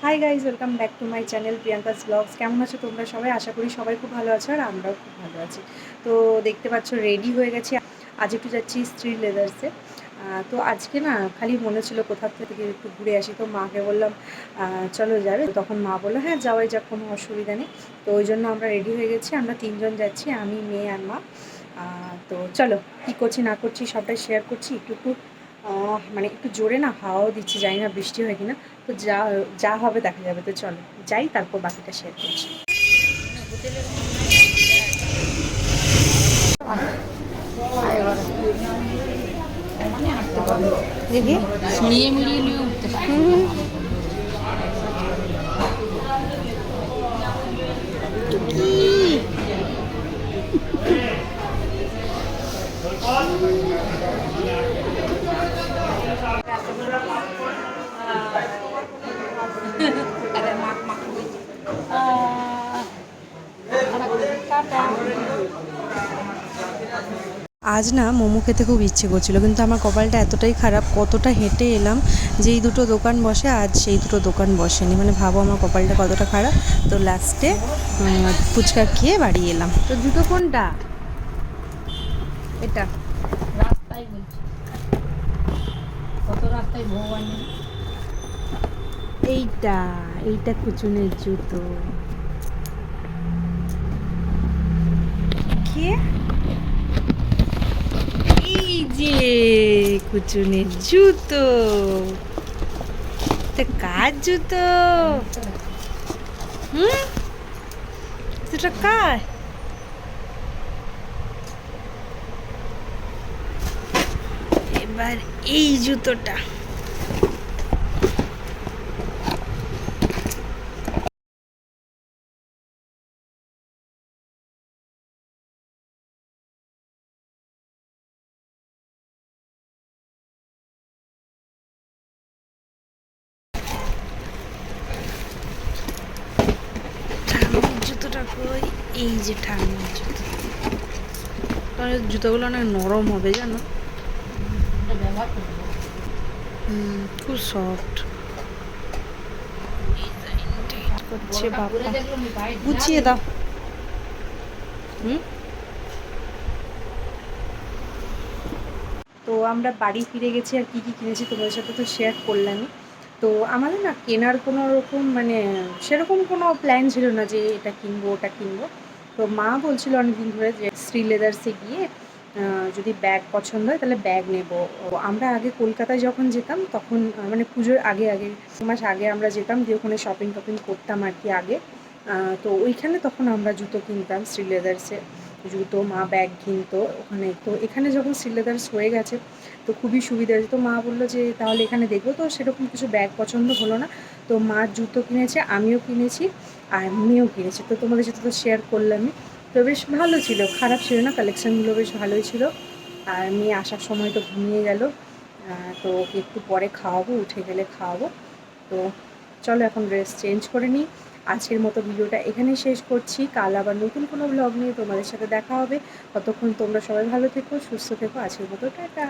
High guys, welcome back to my channel Priyanka's vlogs. কেমন আছো তোমরা সবাই? আশা করি সবাই খুব ভালো আছো আর আমরাও খুব ভালো আছি। তো দেখতে পাচ্ছ রেডি হয়ে গেছি। আজ একটু যাচ্ছি স্ত্রী লেদার্সে। তো আজকে না খালি মনে ছিল কোথাও থেকে একটু ঘুরে আসি, তো মাকে বললাম চলো যাবে। তখন মা বললো হ্যাঁ যাওয়াই যাক, কোনো অসুবিধা নেই। তো ওই জন্য আমরা রেডি হয়ে গেছি, আমরা তিনজন যাচ্ছি, আমি, মেয়ে আর মা। তো চলো কী করছি না করছি সবটাই শেয়ার করছি। একটু একটু মানে একটু জোরে না হাওয়াও দিচ্ছি, জানি না বৃষ্টি হয় কিনা। তো যা যা হবে দেখা যাবে। তো চলো যাই, তারপর বাকিটা শেয়ার করছি। দেখি মিলিয়ে মিলিয়ে নিয়ে উঠতে পারে। আজ না মোমো খেতে খুব ইচ্ছে করছিল, কিন্তু আমার কপালটা এতটাই খারাপ, কতটা হেঁটে এলাম, যেই দুটো দোকান বসে আজ সেই দুটো দোকান বসেনি। মানে ভাবো আমার কপালটা কতটা খারাপ। তো লাস্টে ফুচকা খেয়ে বাড়ি এলাম। তো জুতো কোনটা? এটা রাস্তায় বলছি, কত রাস্তায় ভগবান। এইটা এইটা কুচুনের জুতো। কে? এই যে কুচুনের জুতো। তা কার জুতো? হুম, জুতো কার? এবার এই জুতোটা ঠাম্মির জুতোটা কই? এই যে ঠাম্মির জুতো। কারণ জুতোগুলো অনেক নরম হবে জানো, খুব সফট। করছে বাবা, গুছিয়ে দাও। তো আমরা বাড়ি ফিরে গেছি, আর কী কী কিনেছি তোমাদের সাথে তো শেয়ার করলামই। তো আমাদের না কেনার কোনো রকম মানে সেরকম কোনো প্ল্যান ছিল না যে এটা কিনবো ওটা কিনবো। তো মা বলছিল অনেকদিন ধরে যে শ্রী লেদার্সে গিয়ে যদি ব্যাগ পছন্দ হয় তাহলে ব্যাগ নেব। আমরা আগে কলকাতায় যখন যেতাম তখন মানে পুজোর আগে আগে 2 মাস আগে আমরা যেতাম, দিয়ে ওখানে শপিং টপিং করতাম আর কি আগে। তো ওইখানে তখন আমরা জুতো কিনতাম শ্রী লেদার্সে, জুতো, মা ব্যাগ কিনতো ওখানে। তো এখানে যখন শ্রী লেদার্স হয়ে গেছে তো খুবই সুবিধা হয়েছে। তো মা বললো যে তাহলে এখানে দেখবো। তো সেরকম কিছু ব্যাগ পছন্দ হলো না। তো মার জুতো কিনেছে, আমিও কিনেছি, আর মেয়েও কিনেছে। তো তোমাদের সাথে তো শেয়ার করলামই। তো বেশ ভালো ছিল, খারাপ ছিল না, কালেকশানগুলো বেশ ভালোই ছিল। আর মেয়ে আসার সময় তো ঘুমিয়ে গেল। তো ওকে একটু পরে খাওয়াবো, উঠে গেলে খাওয়াবো। তো চলো এখন ড্রেস চেঞ্জ করে নিই। আজকের মতো ভিডিওটা এখানেই শেষ করছি। কাল আবার নতুন কোনো ব্লগ নিয়ে তোমাদের সাথে দেখা হবে। ততক্ষণ তোমরা সবাই ভালো থেকো, সুস্থ থেকো। আজকের মতো টাটা।